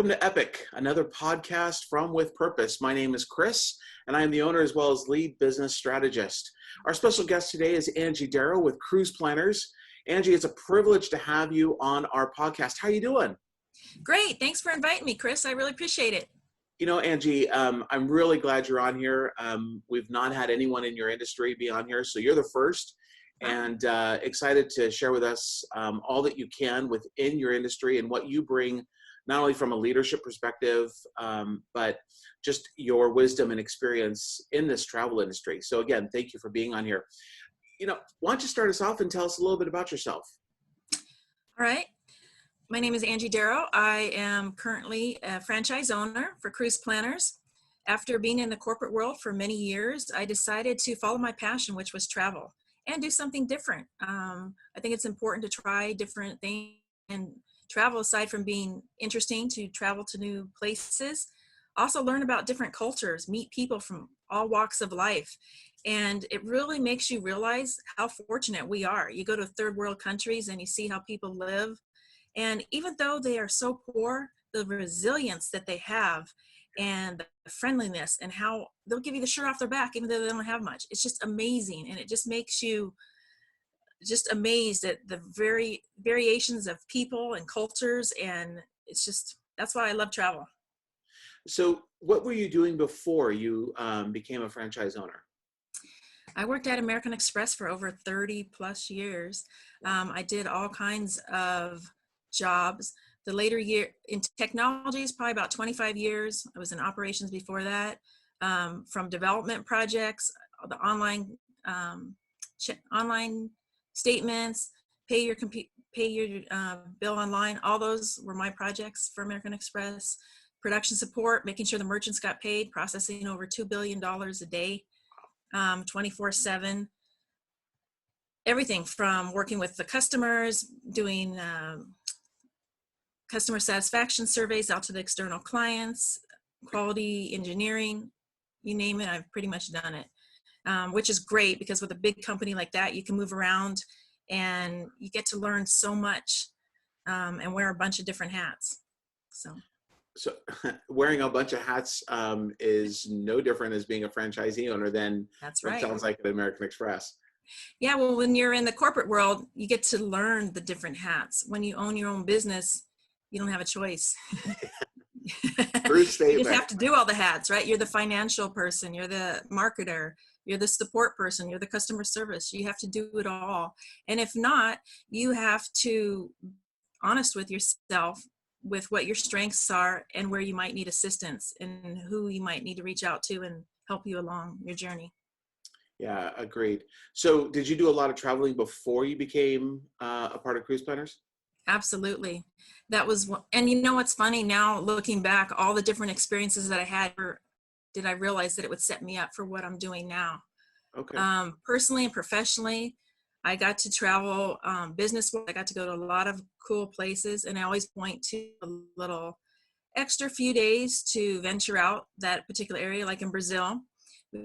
Welcome to E.P.I.C, another podcast from With Purpose. My name is Chris, and I am the owner as well as lead business strategist. Our special guest today is Angie Darro with Cruise Planners. Angie, it's a privilege to have you on our podcast. How are you doing? Great. Thanks for inviting me, Chris. I really appreciate it. You know, Angie, I'm really glad you're on here. We've not had anyone in your industry be on here, so you're the first, and excited to share with us all that you can within your industry and what you bring, not only from a leadership perspective, but just your wisdom and experience in this travel industry. So again, thank you for being on here. You know, why don't you start us off and tell us a little bit about yourself? All right. My name is Angie Darro. I am currently a franchise owner for Cruise Planners. After being in the corporate world for many years, I decided to follow my passion, which was travel, and do something different. I think it's important to try different things and travel, aside from being interesting, to travel to new places. Also learn about different cultures, meet people from all walks of life. And it really makes you realize how fortunate we are. You go to third world countries and you see how people live. And even though they are so poor, the resilience that they have and the friendliness and how they'll give you the shirt off their back, even though they don't have much. It's just amazing. And it just makes you just amazed at the variations of people and cultures. And it's just, that's why I love travel. So what were you doing before you became a franchise owner? I worked at American Express for over 30 plus years. I did all kinds of jobs. The later year in technology is probably about 25 years. I was in operations before that, from development projects, the online statements, pay your bill online. All those were my projects for American Express. Production support, making sure the merchants got paid, processing over $2 billion a day, 24/7. Everything from working with the customers, doing customer satisfaction surveys out to the external clients, quality engineering, you name it, I've pretty much done it. Which is great because with a big company like that, you can move around and you get to learn so much and wear a bunch of different hats. So wearing a bunch of hats is no different as being a franchisee owner than That's what right. sounds like at American Express. Yeah, well, when you're in the corporate world, you get to learn the different hats. When you own your own business, you don't have a choice. True statement. You just have to do all the hats, right? You're the financial person, you're the marketer, you're the support person, you're the customer service. You have to do it all. And if not, you have to be honest with yourself with what your strengths are and where you might need assistance and who you might need to reach out to and help you along your journey. Yeah, agreed. So did you do a lot of traveling before you became a part of Cruise Planners? Absolutely. That was, and you know what's funny now, looking back, all the different experiences that I had, did I realize that it would set me up for what I'm doing now. Okay. Personally and professionally, I got to travel business. I got to go to a lot of cool places, and I always point to a little extra few days to venture out that particular area, like in Brazil.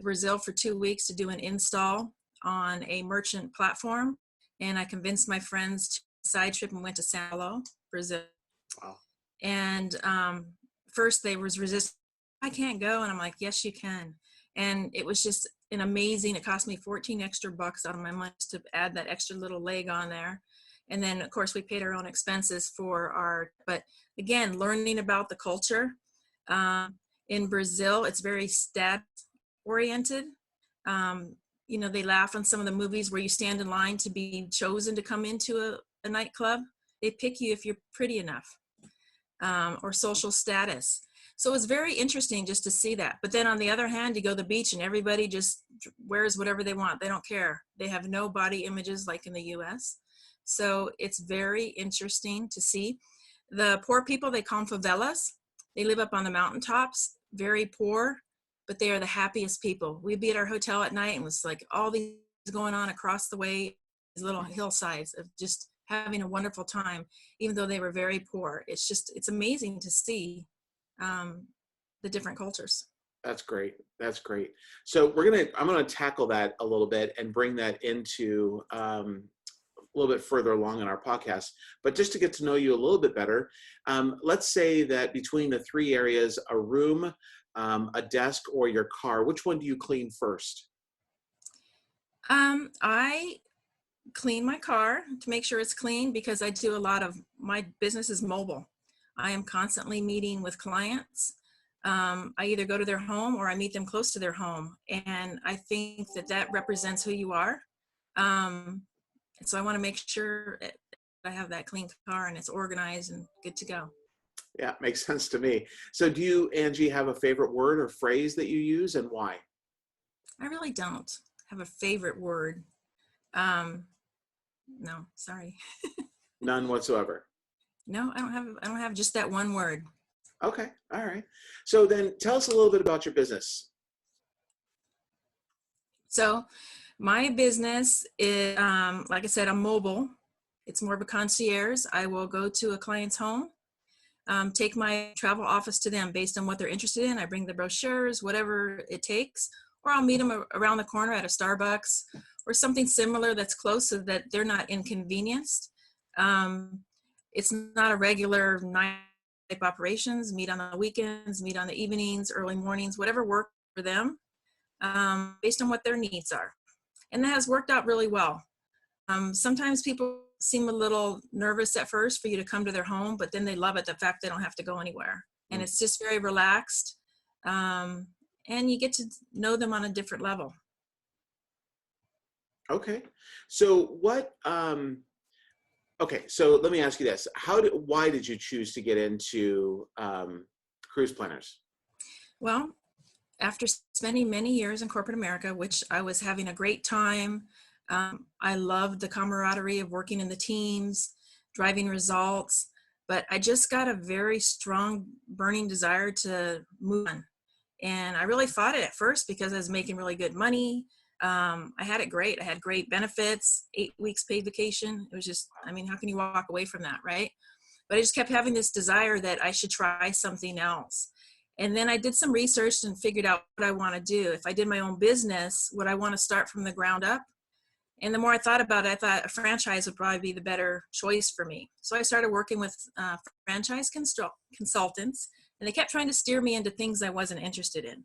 Brazil for 2 weeks to do an install on a merchant platform, and I convinced my friends to side trip and went to Sao Paulo, Brazil. Wow. And first they was resistant. I can't go, and I'm like, yes, you can. And it was just an amazing. It cost me 14 extra bucks out of my money to add that extra little leg on there. And then of course we paid our own expenses for our. But again, learning about the culture in Brazil, it's very stat oriented. You know, they laugh on some of the movies where you stand in line to be chosen to come into a nightclub. They pick you if you're pretty enough, or social status. So it's very interesting just to see that. But then on the other hand, you go to the beach and everybody just wears whatever they want. They don't care. They have no body images like in the US. So it's very interesting to see. The poor people, they call them favelas. They live up on the mountaintops, very poor, but they are the happiest people. We'd be at our hotel at night and it was like all these going on across the way, these little hillsides of just having a wonderful time, even though they were very poor. It's amazing to see the different cultures. That's great. That's great. So I'm gonna tackle that a little bit and bring that into little bit further along in our podcast. But just to get to know you a little bit better, let's say that between the three areas, a room, a desk, or your car, which one do you clean first? I clean my car to make sure it's clean because I do a lot of my business is mobile. I am constantly meeting with clients. I either go to their home or I meet them close to their home. And I think that that represents who you are. So I want to make sure I have that clean car and it's organized and good to go. Yeah, makes sense to me. So do you, Angie, have a favorite word or phrase that you use, and why? I really don't have a favorite word. Um, no, sorry. None whatsoever. No, I don't have just that one word. Okay, all right. So then tell us a little bit about your business. So my business is, like I said, I'm mobile. It's more of a concierge. I will go to a client's home, take my travel office to them based on what they're interested in. I bring the brochures, whatever it takes, or I'll meet them around the corner at a Starbucks or something similar that's close so that they're not inconvenienced. Um, it's not a regular night type operations, meet on the weekends, meet on the evenings, early mornings, whatever works for them, based on what their needs are. And that has worked out really well. Sometimes people seem a little nervous at first for you to come to their home, but then they love it, the fact they don't have to go anywhere. And it's just very relaxed. And you get to know them on a different level. Okay. So okay, so let me ask you this. Why did you choose to get into cruise planners? Well, after spending many years in corporate America, which I was having a great time, I loved the camaraderie of working in the teams, driving results, but I just got a very strong burning desire to move on. And I really fought it at first because I was making really good money. I had it great. I had great benefits, 8 weeks paid vacation. It was just, I mean, how can you walk away from that, right? But I just kept having this desire that I should try something else. And then I did some research and figured out what I want to do. If I did my own business, would I want to start from the ground up? And the more I thought about it, I thought a franchise would probably be the better choice for me. So I started working with franchise consultants, and they kept trying to steer me into things I wasn't interested in,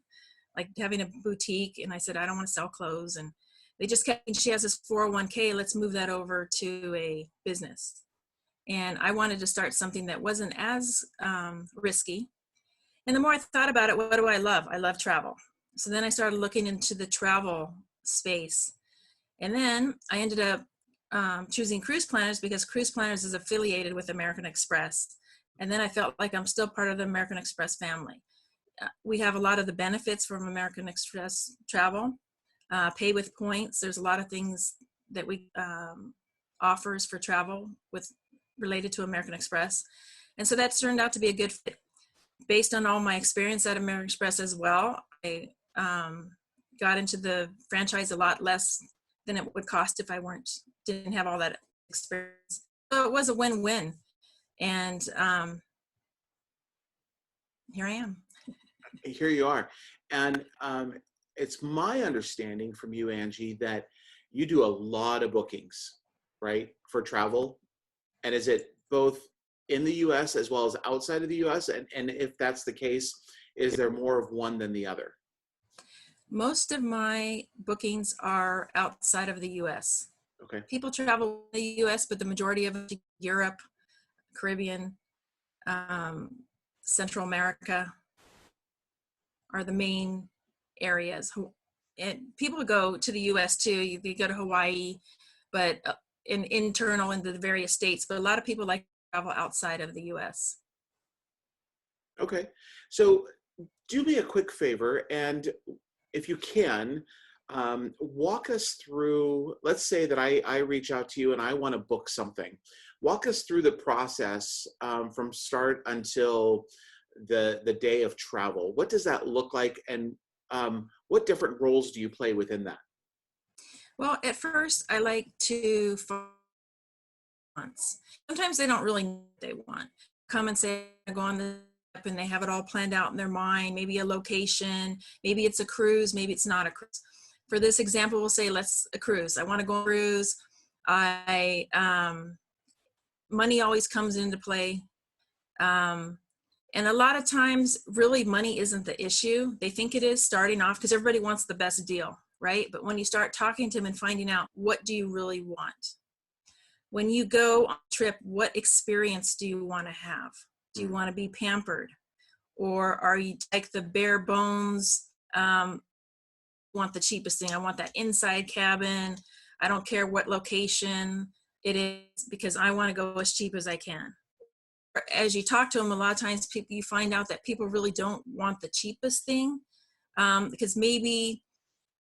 like having a boutique. And I said, I don't want to sell clothes. And they just kept, she has this 401k, let's move that over to a business. And I wanted to start something that wasn't as risky. And the more I thought about it, what do I love? I love travel. So then I started looking into the travel space. And then I ended up choosing Cruise Planners because Cruise Planners is affiliated with American Express. And then I felt like I'm still part of the American Express family. We have a lot of the benefits from American Express travel, pay with points. There's a lot of things that we offers for travel related to American Express. And so that's turned out to be a good fit. Based on all my experience at American Express as well, I got into the franchise a lot less than it would cost if I didn't have all that experience. So it was a win-win. And here I am. Here you are. And it's my understanding from you, Angie, that you do a lot of bookings, right, for travel. And is it both in the US as well as outside of the US? And if that's the case, is there more of one than the other? Most of my bookings are outside of the US. Okay. People travel in the US, but the majority of it, Europe, Caribbean, Central America are the main areas. And people go to the US too. They go to Hawaii, but internal into the various states. But a lot of people like to travel outside of the US. Okay. So do me a quick favor, and if you can, walk us through, let's say that I reach out to you and I want to book something. Walk us through the process from start until the day of travel. What does that look like, and what different roles do you play within that? Well, at first, I like to sometimes they don't really know what they want. Come and say, go on the trip, and they have it all planned out in their mind, maybe a location, maybe it's a cruise, maybe it's not a cruise. For this example, we'll say, let's a cruise. I want to go on a cruise. I money always comes into play. Um, and a lot of times, really, money isn't the issue. They think it is starting off because everybody wants the best deal, right? But when you start talking to them and finding out, what do you really want? When you go on a trip, what experience do you want to have? Do you want to be pampered? Or are you like the bare bones, want the cheapest thing? I want that inside cabin. I don't care what location it is because I want to go as cheap as I can. As you talk to them, a lot of times people, you find out that people really don't want the cheapest thing, because maybe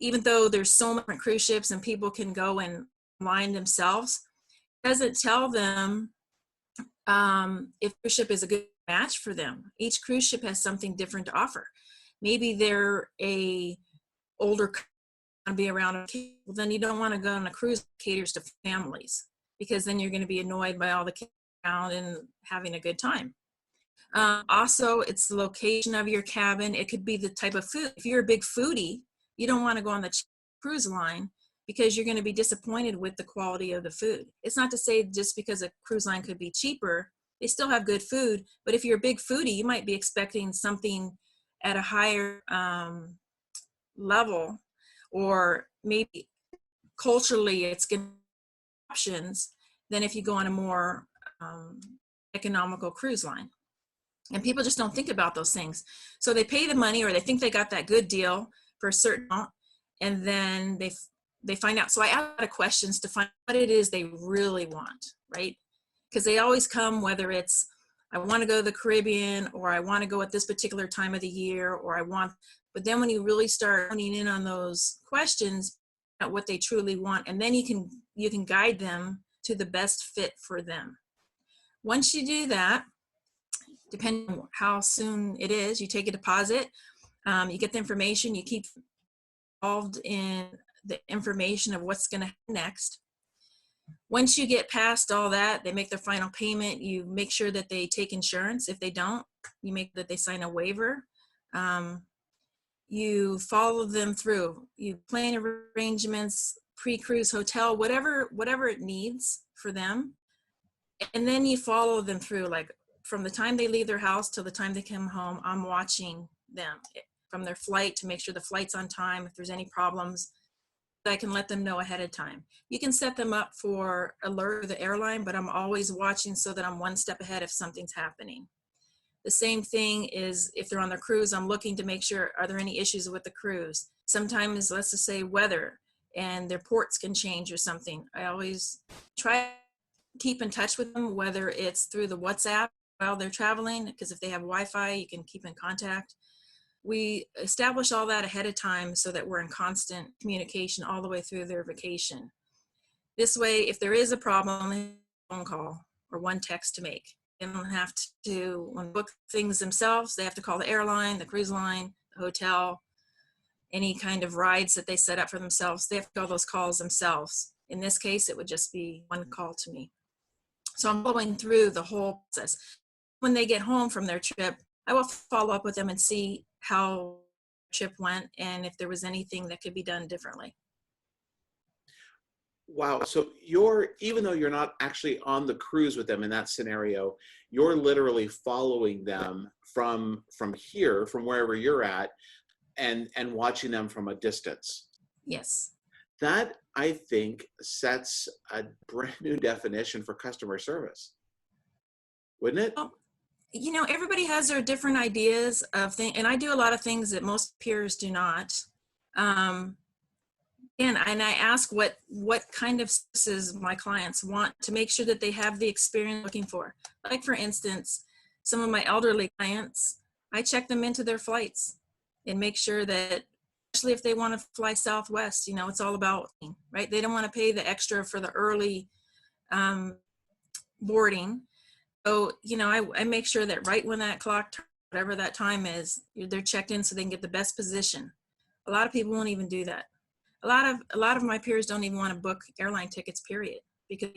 even though there's so many different cruise ships and people can go and line themselves, it doesn't tell them if cruise ship is a good match for them. Each cruise ship has something different to offer. Maybe they're a older, to be around, well, then you don't want to go on a cruise that caters to families, because then you're going to be annoyed by all the kids around and having a good time. Also, it's the location of your cabin. It could be the type of food. If you're a big foodie, you don't want to go on the cruise line because you're going to be disappointed with the quality of the food. It's not to say just because a cruise line could be cheaper, they still have good food. But if you're a big foodie, you might be expecting something at a higher level, or maybe culturally it's going to be options than if you go on a more economical cruise line. And people just don't think about those things. So they pay the money, or they think they got that good deal for a certain amount, and then they find out. So I ask a lot of questions to find what it is they really want, right? Because they always come, whether it's, I want to go to the Caribbean, or I want to go at this particular time of the year, or I want, but then when you really start honing in on those questions, at what they truly want, and then you can guide them to the best fit for them. Once you do that, depending on how soon it is, you take a deposit, you get the information, you keep involved in the information of what's going to happen next. Once you get past all that, they make their final payment. You make sure that they take insurance. If they don't, you make that they sign a waiver. You follow them through. You plan arrangements, pre-cruise hotel, whatever it needs for them. And then you follow them through, like from the time they leave their house till the time they come home. I'm watching them from their flight to make sure the flight's on time. If there's any problems, I can let them know ahead of time. You can set them up for alert of the airline, but I'm always watching so that I'm one step ahead if something's happening. The same thing is if they're on their cruise, I'm looking to make sure, are there any issues with the cruise? Sometimes, let's just say weather and their ports can change or something. I always try to keep in touch with them, whether it's through the WhatsApp while they're traveling, because if they have Wi-Fi, you can keep in contact. We establish all that ahead of time so that we're in constant communication all the way through their vacation. This way, if there is a problem, a phone call or one text to make. They don't have to, when they book things themselves, they have to call the airline, the cruise line, the hotel, any kind of rides that they set up for themselves. They have to make all those calls themselves. In this case, it would just be one call to me. So I'm following through the whole process. When they get home from their trip, I will follow up with them and see how the trip went and if there was anything that could be done differently. Wow. So even though you're not actually on the cruise with them in that scenario, you're literally following them from here, from wherever you're at, and watching them from a distance. Yes. That, I think, sets a brand new definition for customer service, wouldn't it? Well, everybody has their different ideas of things, and I do a lot of things that most peers do not. And I ask what kind of services my clients want to make sure that they have the experience looking for. Like for instance, some of my elderly clients, I check them into their flights and make sure that, especially if they want to fly Southwest, it's all about, right? They don't want to pay the extra for the early boarding. So, I make sure that right when that clock, whatever that time is, they're checked in so they can get the best position. A lot of people won't even do that. A lot of my peers don't even want to book airline tickets, period, because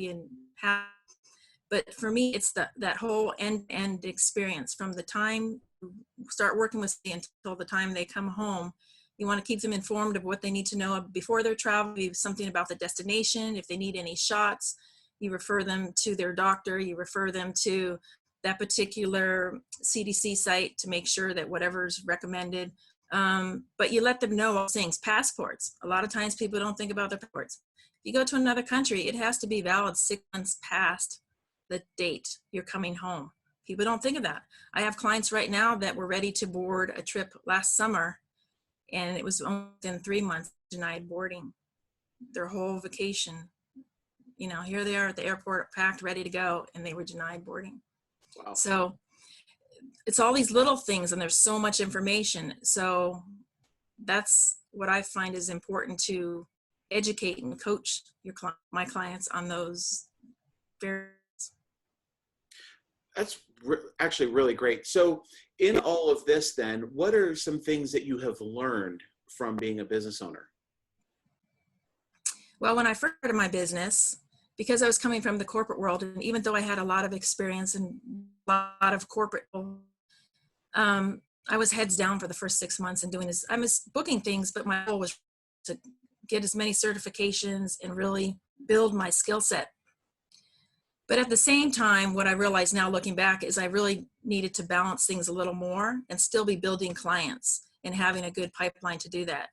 but for me, it's that whole end experience from the time you start working with me until the time they come home. You want to keep them informed of what they need to know before their travel, something about the destination. If they need any shots, you refer them to their doctor, you refer them to that particular CDC site to make sure that whatever's recommended. But you let them know all things. Passports. A lot of times people don't think about their passports. If you go to another country, it has to be valid 6 months past the date you're coming home. People don't think of that. I have clients right now that were ready to board a trip last summer, and it was within 3 months denied boarding. Their whole vacation, you know, here they are at the airport, packed, ready to go, and they were denied boarding. Wow. So it's all these little things, and there's so much information. So that's what I find is important, to educate and coach my clients on those various. That's actually really great. So in all of this then, what are some things that you have learned from being a business owner? Well, when I first started my business, because I was coming from the corporate world, and even though I had a lot of experience and a lot of corporate, I was heads down for the first 6 months and doing this. I was booking things, but my goal was to get as many certifications and really build my skill set. But at the same time, what I realize now looking back is I really needed to balance things a little more and still be building clients and having a good pipeline to do that.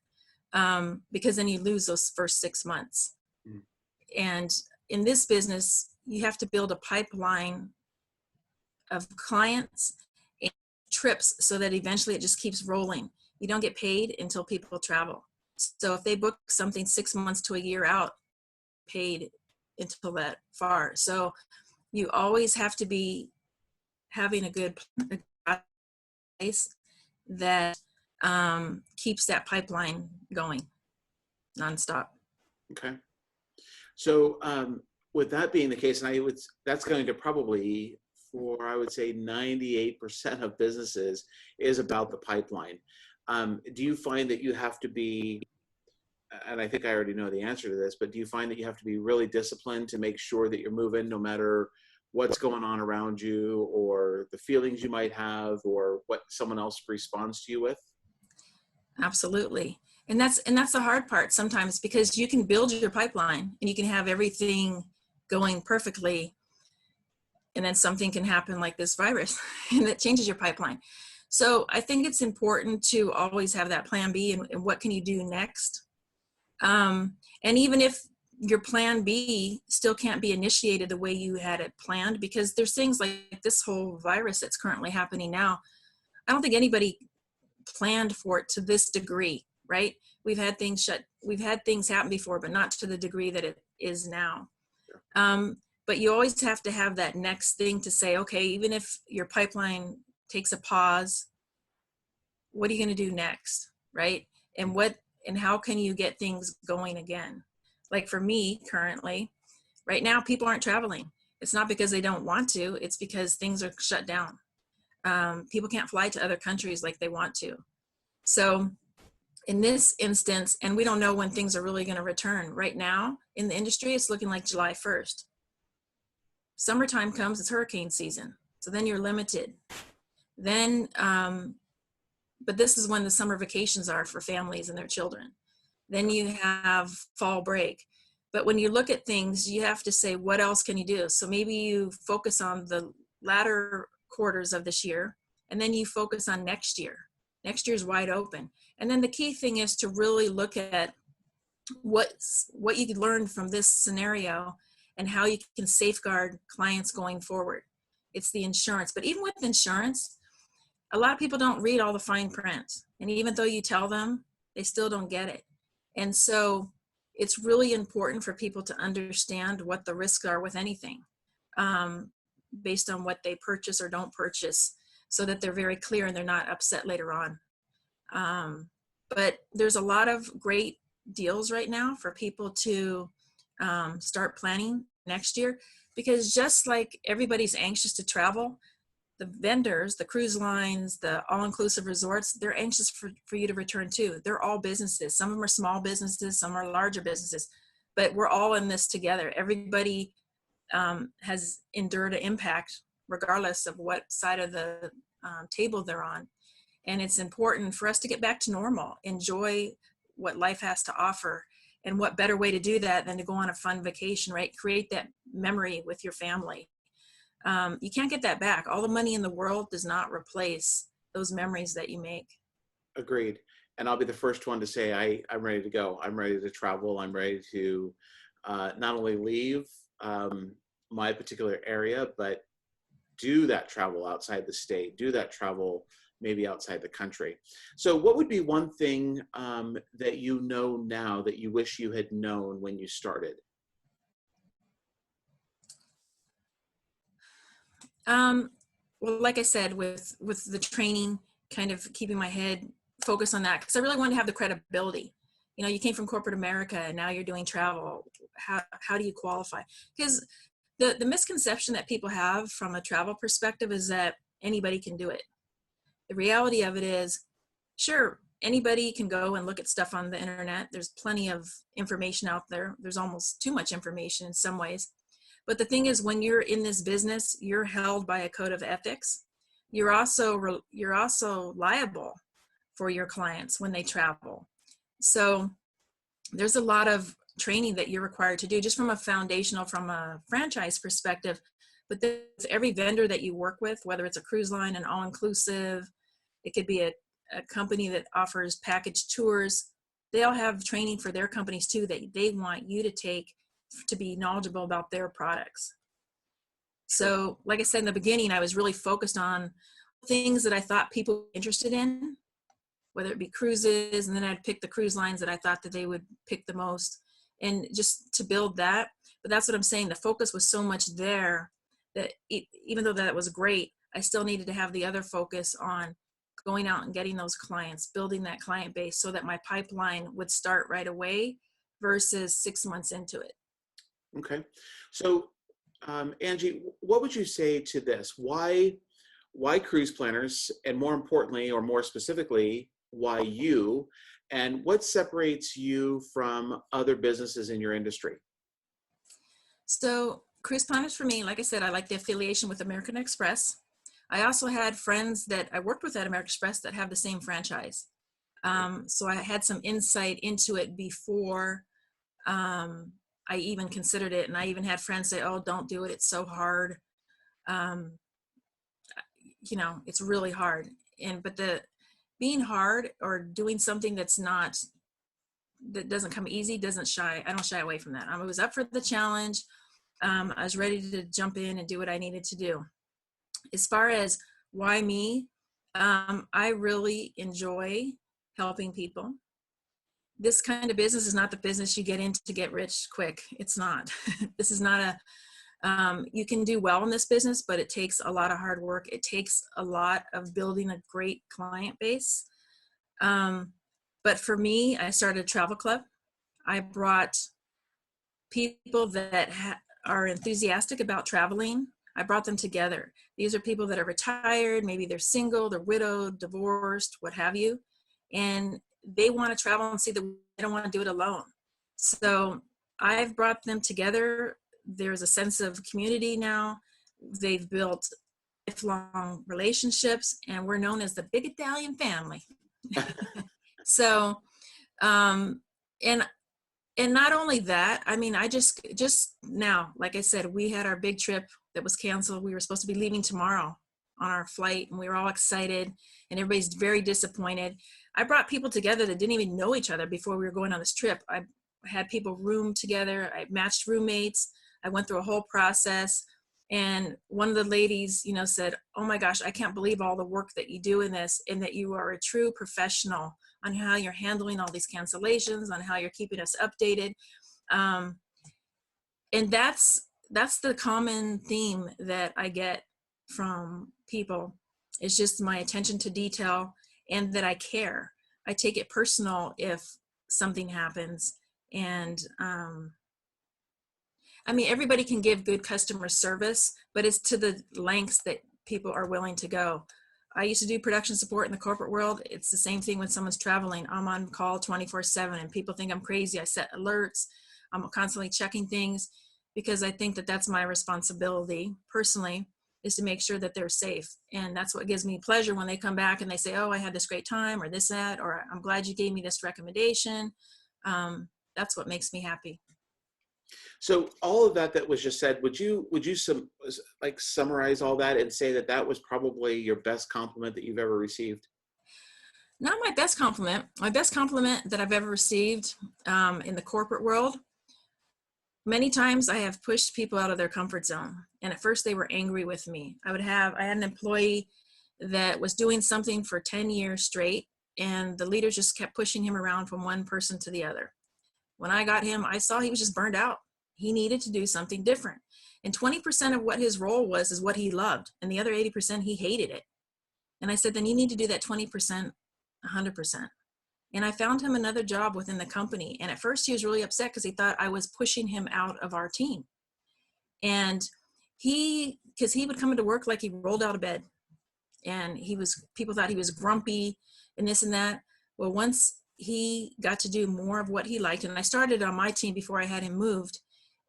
Because then you lose those first 6 months. Mm. And in this business, you have to build a pipeline of clients and trips so that eventually it just keeps rolling. You don't get paid until people travel. So if they book something 6 months to a year out, paid until that far. So you always have to be having a good place that keeps that pipeline going nonstop. Okay. So with that being the case, and that's going to probably, for I would say 98% of businesses, is about the pipeline. Do you find that you have to be, and I think I already know the answer to this, but do you find that you have to be really disciplined to make sure that you're moving no matter what's going on around you, or the feelings you might have, or what someone else responds to you with? Absolutely. And that's the hard part sometimes, because you can build your pipeline and you can have everything going perfectly, and then something can happen like this virus and that changes your pipeline. So I think it's important to always have that plan B, and what can you do next? And even if your plan B still can't be initiated the way you had it planned, because there's things like this whole virus that's currently happening now. I don't think anybody planned for it to this degree, right? We've had things happen before, but not to the degree that it is now. But you always have to have that next thing to say, okay, even if your pipeline takes a pause, what are you going to do next, right? And how can you get things going again? Like for me currently, right now, people aren't traveling. It's not because they don't want to, it's because things are shut down. People can't fly to other countries like they want to. So in this instance, and we don't know when things are really going to return. Right now in the industry, it's looking like July 1st. Summertime comes, it's hurricane season. So then you're limited. Then, but this is when the summer vacations are for families and their children. Then you have fall break. But when you look at things, you have to say, what else can you do? So maybe you focus on the latter quarters of this year, and then you focus on next year. Next year's wide open. And then the key thing is to really look at what you could learn from this scenario and how you can safeguard clients going forward. It's the insurance. But even with insurance, a lot of people don't read all the fine print. And even though you tell them, they still don't get it. And so it's really important for people to understand what the risks are with anything, based on what they purchase or don't purchase, so that they're very clear and they're not upset later on. But there's a lot of great deals right now for people to start planning next year, because just like everybody's anxious to travel, the vendors, the cruise lines, the all-inclusive resorts, they're anxious for you to return too. They're all businesses. Some of them are small businesses, some are larger businesses, but we're all in this together. Everybody has endured an impact regardless of what side of the table they're on. And it's important for us to get back to normal, enjoy what life has to offer. And what better way to do that than to go on a fun vacation, right? Create that memory with your family. You can't get that back. All the money in the world does not replace those memories that you make. Agreed. And I'll be the first one to say I'm ready to go. I'm ready to travel. I'm ready to not only leave my particular area, but do that travel outside the state, do that travel maybe outside the country. So what would be one thing that you know now that you wish you had known when you started? Well, like I said, with the training, kind of keeping my head focused on that, because I really wanted to have the credibility. You know, you came from corporate America and now you're doing travel. How do you qualify? Because the misconception that people have from a travel perspective is that anybody can do it. The reality of it is, sure, anybody can go and look at stuff on the internet. There's plenty of information out there. There's almost too much information in some ways. But the thing is, when you're in this business, you're held by a code of ethics. You're also liable for your clients when they travel. So there's a lot of training that you're required to do just from a franchise perspective. But there's every vendor that you work with, whether it's a cruise line, an all-inclusive, it could be a company that offers package tours. They all have training for their companies too that they want you to take to be knowledgeable about their products. So like I said in the beginning, I was really focused on things that I thought people were interested in, whether it be cruises, and then I'd pick the cruise lines that I thought that they would pick the most, and just to build that. But that's what I'm saying. The focus was so much there that even though that was great, I still needed to have the other focus on going out and getting those clients, building that client base so that my pipeline would start right away versus 6 months into it. Okay. So, Angie, what would you say to this? Why cruise planners, and more importantly, or more specifically, why you, and what separates you from other businesses in your industry? So cruise planners for me, like I said, I like the affiliation with American Express. I also had friends that I worked with at American Express that have the same franchise. So I had some insight into it before I even considered it. And I even had friends say, oh, don't do it. It's so hard. Um, you know, it's really hard. But being hard or doing something that doesn't come easy, I don't shy away from that. I was up for the challenge. I was ready to jump in and do what I needed to do. As far as why me, I really enjoy helping people. This kind of business is not the business you get into to get rich quick. It's not. This is not you can do well in this business, but it takes a lot of hard work. It takes a lot of building a great client base. But for me, I started a travel club. I brought people that are enthusiastic about traveling. I brought them together. These are people that are retired, maybe they're single, they're widowed, divorced, what have you. And they want to travel and see they don't want to do it alone. So I've brought them together. There's a sense of community now. They've built lifelong relationships, and we're known as the big Italian family. So, and not only that, I mean, I just now, like I said, we had our big trip that was canceled. We were supposed to be leaving tomorrow on our flight, and we were all excited, and everybody's very disappointed. I brought people together that didn't even know each other before we were going on this trip. I had people room together. I matched roommates. I went through a whole process. And one of the ladies, you know, said, oh my gosh, I can't believe all the work that you do in this, and that you are a true professional on how you're handling all these cancellations, on how you're keeping us updated. And that's the common theme that I get from people. It's just my attention to detail, and that I care. I take it personal if something happens. And I mean, everybody can give good customer service, but it's to the lengths that people are willing to go. I used to do production support in the corporate world. It's the same thing when someone's traveling. I'm on call 24/7, and people think I'm crazy. I set alerts. I'm constantly checking things because I think that that's my responsibility personally. is to make sure that they're safe. And that's what gives me pleasure when they come back and they say, oh, I had this great time, or this, that, or I'm glad you gave me this recommendation. That's what makes me happy. So all of that was just said, would you like summarize all that and say that that was probably your best compliment that you've ever received? Not my best compliment. My best compliment that I've ever received in the corporate world, many times I have pushed people out of their comfort zone. And at first they were angry with me. I had an employee that was doing something for 10 years straight, and the leaders just kept pushing him around from one person to the other. When I got him, I saw he was just burned out. He needed to do something different. And 20% of what his role was is what he loved. And the other 80%, he hated it. And I said, then you need to do that 20%, 100%. And I found him another job within the company. And at first he was really upset because he thought I was pushing him out of our team. And because he would come into work like he rolled out of bed. And people thought he was grumpy and this and that. Well, once he got to do more of what he liked, and I started on my team before I had him moved,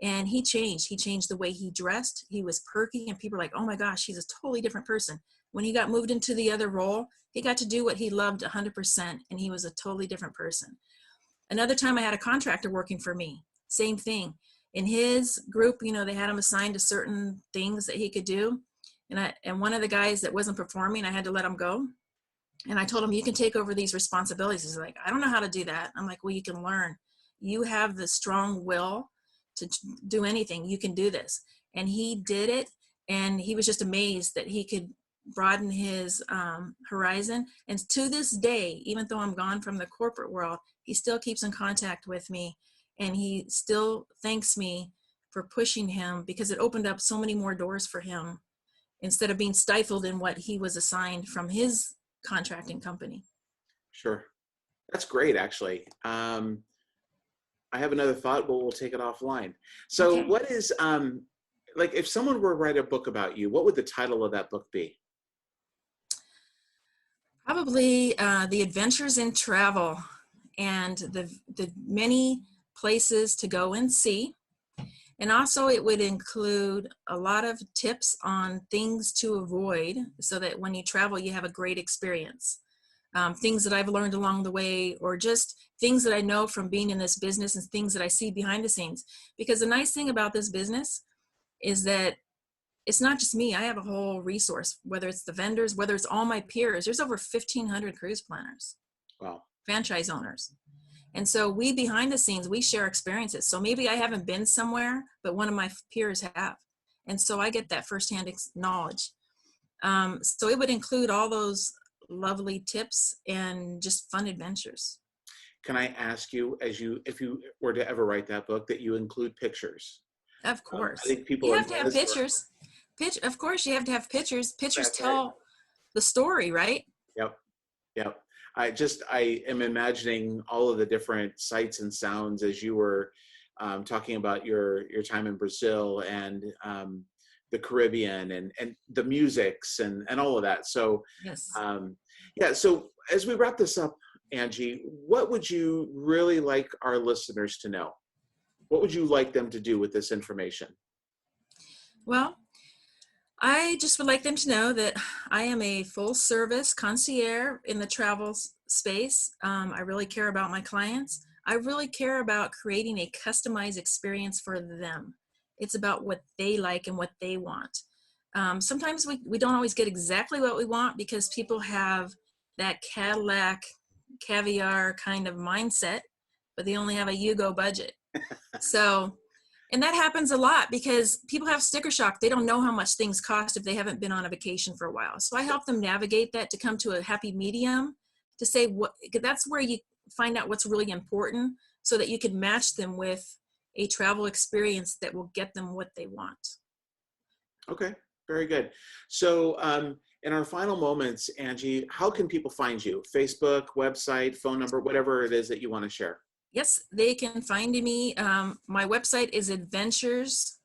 and he changed the way he dressed. He was perky, and people were like, oh my gosh, he's a totally different person. When he got moved into the other role, he got to do what he loved 100%, and he was a totally different person. Another time I had a contractor working for me, same thing. In his group, they had him assigned to certain things that he could do. And one of the guys that wasn't performing, I had to let him go. And I told him, you can take over these responsibilities. He's like, I don't know how to do that. I'm like, well, you can learn. You have the strong will to do anything. You can do this. And he did it. And he was just amazed that he could broaden his horizon. And to this day, even though I'm gone from the corporate world, he still keeps in contact with me. And he still thanks me for pushing him, because it opened up so many more doors for him instead of being stifled in what he was assigned from his contracting company. Sure. That's great, actually. I have another thought, but we'll take it offline. So Okay. what is, like, if someone were to write a book about you, what would the title of that book be? Probably The Adventures in Travel, and the many places to go and see. And also it would include a lot of tips on things to avoid so that when you travel, you have a great experience. Things that I've learned along the way, or just things that I know from being in this business and things that I see behind the scenes. Because the nice thing about this business is that it's not just me. I have a whole resource, whether it's the vendors, whether it's all my peers. There's over 1,500 cruise planners, Wow. franchise owners. And so we behind the scenes, we share experiences. So maybe I haven't been somewhere, but one of my peers have. And so I get that firsthand knowledge. So it would include all those lovely tips and just fun adventures. Can I ask you, if you were to ever write that book, that you include pictures? Of I course. think people You are have to have pictures. Of course, you have to have pictures. Pictures That's right. tell the story, right? Yep. Yep. I am imagining all of the different sights and sounds as you were talking about your time in Brazil and the Caribbean and the musics and all of that. So Yes. yeah. So as we wrap this up, Angie, what would you really like our listeners to know? What would you like them to do with this information? Well, I just would like them to know that I am a full service concierge in the travel space. I really care about my clients. I really care about creating a customized experience for them. It's about what they like and what they want. Sometimes we don't always get exactly what we want because people have that Cadillac caviar kind of mindset, but they only have a Yugo budget. So, and that happens a lot because people have sticker shock. They don't know how much things cost if they haven't been on a vacation for a while. So I help them navigate that to come to a happy medium, to say what, that's where you find out what's really important so that you can match them with a travel experience that will get them what they want. Okay, very good. So in our final moments, Angie, how can people find you? Facebook, website, phone number, whatever it is that you want to share. Yes, they can find me. My website is adventures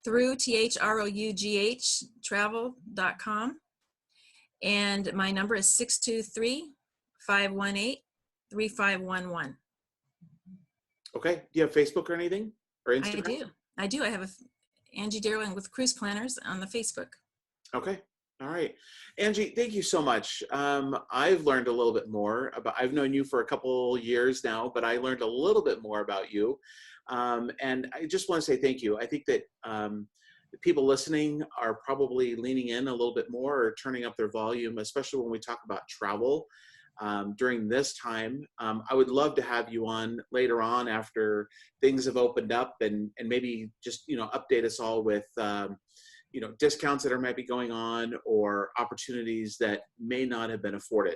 through THROUGH travel.com. And my number is 623-518-3511. Okay. Do you have Facebook or anything, or I Instagram? do. I do. I have Angie Darro with Cruise Planners on the Facebook. Okay. All right. Angie, thank you so much. I've learned a little bit more about, I've known you for a couple years now, but I learned a little bit more about you. And I just want to say thank you. I think that the people listening are probably leaning in a little bit more or turning up their volume, especially when we talk about travel during this time. I would love to have you on later on after things have opened up and maybe just, update us all with, discounts that are might be going on or opportunities that may not have been afforded.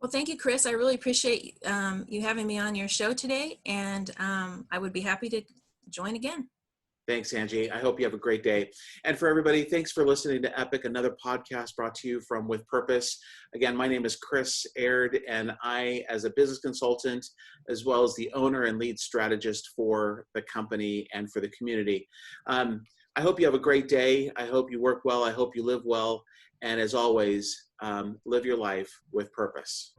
Well, thank you, Chris. I really appreciate you having me on your show today, and I would be happy to join again. Thanks, Angie. I hope you have a great day. And for everybody, thanks for listening to E.P.I.C, another podcast brought to you from With Purpose. Again, my name is Chris Aird, and I, as a business consultant, as well as the owner and lead strategist for the company and for the community. I hope you have a great day. I hope you work well. I hope you live well. And as always, live your life with purpose.